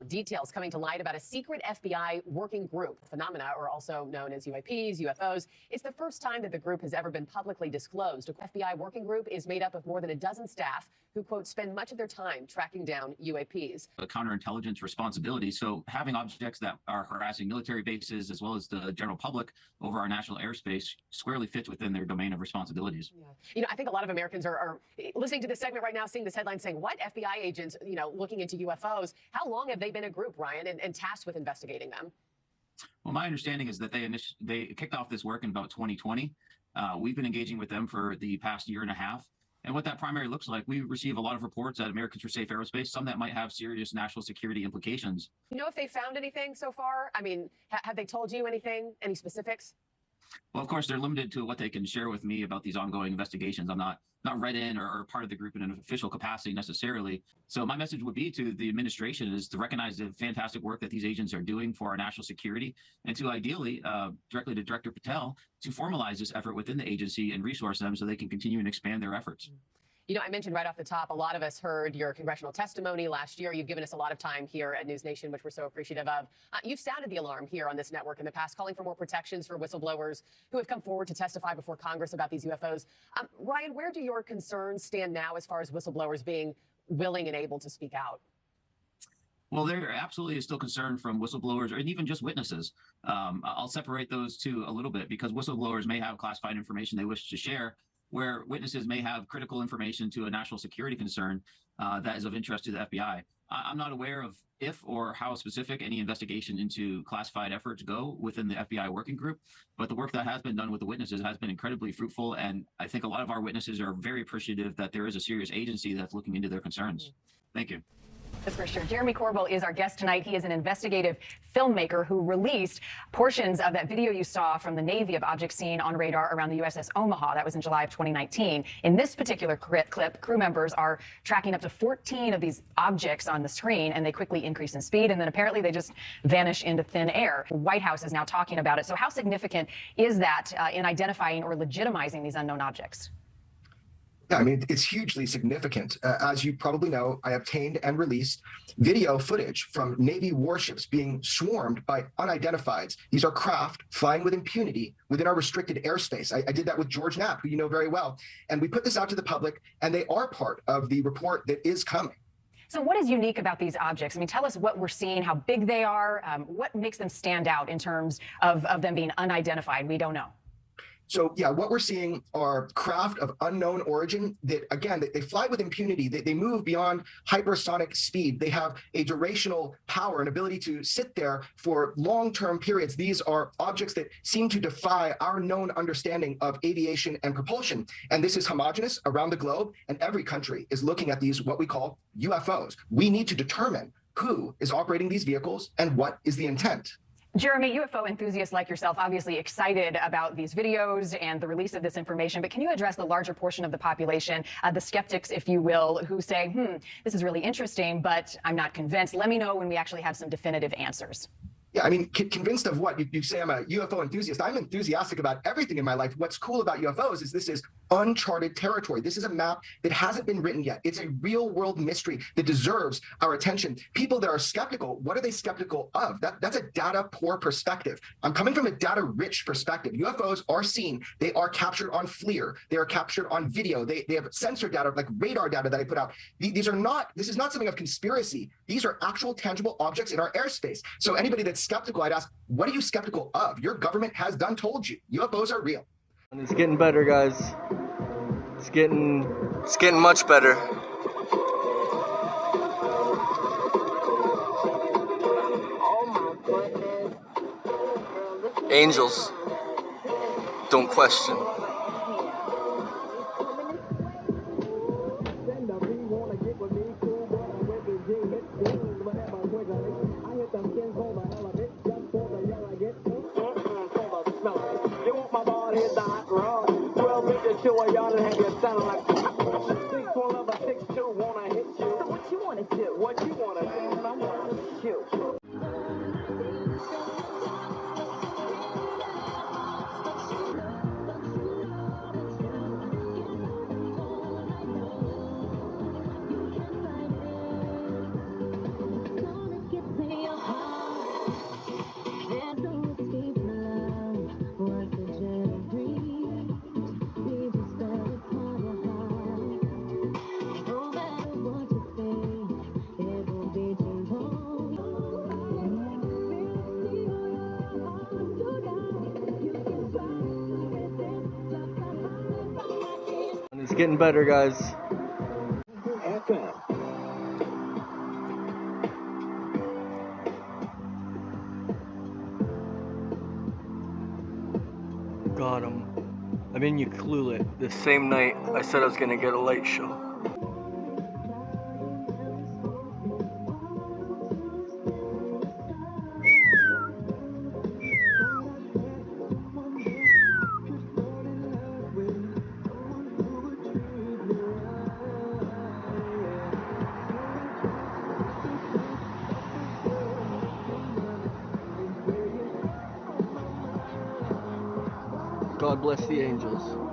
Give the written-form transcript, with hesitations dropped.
Details coming to light about a secret FBI working group. Phenomena are also known as UAPs, UFOs. It's the first time that the group has ever been publicly disclosed. The FBI working group is made up of more than a dozen staff who, quote, spend much of their time tracking down UAPs. A counterintelligence responsibility. So having objects that are harassing military bases as well as the general public over our national airspace squarely fits within their domain of responsibilities. Yeah. I think a lot of Americans are listening to this segment right now, seeing this headline saying, what, FBI agents, looking into UFOs. How long have they been a group, Ryan, and tasked with investigating them? Well, my understanding is that they kicked off this work in about 2020. We've been engaging with them for the past year and a half. And what that primarily looks like, we receive a lot of reports at Americans for Safe Aerospace, some that might have serious national security implications. You know if they found anything so far? I mean, have they told you anything, any specifics? Well, of course, they're limited to what they can share with me about these ongoing investigations. I'm not read in or part of the group in an official capacity necessarily. So my message would be to the administration is to recognize the fantastic work that these agents are doing for our national security, and to ideally, directly to Director Patel, to formalize this effort within the agency and resource them so they can continue and expand their efforts. I mentioned right off the top, a lot of us heard your congressional testimony last year. You've given us a lot of time here at News Nation, which we're so appreciative of. You've sounded the alarm here on this network in the past, calling for more protections for whistleblowers who have come forward to testify before Congress about these UFOs. Ryan, where do your concerns stand now as far as whistleblowers being willing and able to speak out? Well, there absolutely is still concern from whistleblowers and even just witnesses. I'll separate those two a little bit because whistleblowers may have classified information they wish to share, where witnesses may have critical information to a national security concern that is of interest to the FBI. I'm not aware of if or how specific any investigation into classified efforts go within the FBI working group, but the work that has been done with the witnesses has been incredibly fruitful, and I think a lot of our witnesses are very appreciative that there is a serious agency that's looking into their concerns. Thank you. That's for sure. Jeremy Corbell is our guest tonight. He is an investigative filmmaker who released portions of that video you saw from the Navy of objects seen on radar around the USS Omaha. That was in July of 2019. In this particular clip, crew members are tracking up to 14 of these objects on the screen, and they quickly increase in speed, and then apparently they just vanish into thin air. The White House is now talking about it. So how significant is that in identifying or legitimizing these unknown objects? Yeah, I mean, it's hugely significant. As you probably know, I obtained and released video footage from Navy warships being swarmed by unidentifieds. These are craft flying with impunity within our restricted airspace. I did that with George Knapp, who you know very well. And we put this out to the public, and they are part of the report that is coming. So what is unique about these objects? I mean, tell us what we're seeing, how big they are, what makes them stand out in terms of them being unidentified. We don't know. So yeah, what we're seeing are craft of unknown origin that, again, they fly with impunity. They move beyond hypersonic speed. They have a durational power and ability to sit there for long-term periods. These are objects that seem to defy our known understanding of aviation and propulsion. And this is homogeneous around the globe, and every country is looking at these, what we call UFOs. We need to determine who is operating these vehicles and what is the intent. Jeremy, UFO enthusiasts like yourself, obviously excited about these videos and the release of this information, but can you address the larger portion of the population, the skeptics, if you will, who say, this is really interesting, but I'm not convinced. Let me know when we actually have some definitive answers. Yeah, I mean, convinced of what? You say I'm a UFO enthusiast. I'm enthusiastic about everything in my life. What's cool about UFOs is this is uncharted territory. This is a map that hasn't been written yet. It's a real world mystery that deserves our attention. People that are skeptical, what are they skeptical of? That's a data poor perspective. I'm coming from a data rich perspective. UFOs are seen. They are captured on FLIR. They are captured on video. They have sensor data, like radar data that I put out. This is not something of conspiracy. These are actual tangible objects in our airspace. So anybody that's skeptical, I'd ask, what are you skeptical of? Your government has done told you. UFOs are real. And it's getting better, guys. It's getting much better. Angels, don't question. What you wanna do? What you wanna do? I wanna shoot. getting better, guys. FM. Got him. I mean, you clue it. The same night I said I was gonna get a light show. God bless the angels.